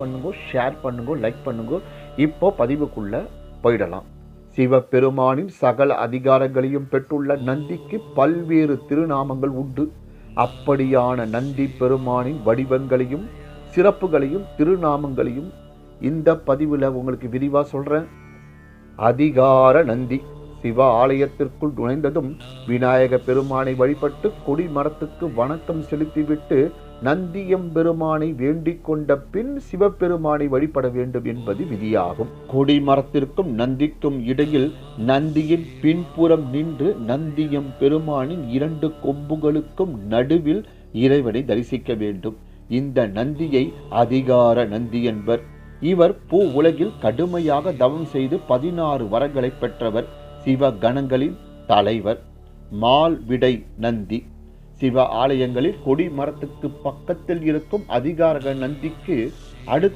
பண்ணுங்க, ஷேர் பண்ணுங்க, லைக் பண்ணுங்க. இப்போ பதிவுக்குள்ள போயிடலாம். சிவபெருமானின் சகல அதிகாரங்களையும் பெற்றுள்ள நந்திக்கு பல்வேறு திருநாமங்கள் உண்டு. அப்படியான நந்தி பெருமானின் வடிவங்களையும் சிறப்புகளையும் திருநாமங்களையும் இந்த பதிவில் உங்களுக்கு விரிவா சொல்றேன். அதிகார நந்தி. சிவ ஆலயத்திற்குள் நுழைந்ததும் விநாயக பெருமானை வழிபட்டு கொடிமரத்துக்கு வணக்கம் செலுத்திவிட்டு நந்தியம் பெருமானை வேண்டிக் கொண்ட பின் சிவபெருமானை வழிபட வேண்டும் என்பது விதியாகும். கொடிமரத்திற்கும் நந்திக்கும் இடையில் நந்தியின் பின்புறம் நின்று நந்தியம் பெருமானின் 2 கொம்புகளுக்கும் நடுவில் இறைவனை தரிசிக்க வேண்டும். இந்த நந்தியை அதிகார நந்தி என்பர். இவர் பூ உலகில் கடுமையாக தவம் செய்து 16 வரங்களை பெற்றவர். சிவ கணங்களின் தலைவர். மால்விடை நந்தி. சிவ ஆலயங்களில் கொடி மரத்துக்கு பக்கத்தில் இருக்கும் அதிகார நந்திக்கு அடுத்த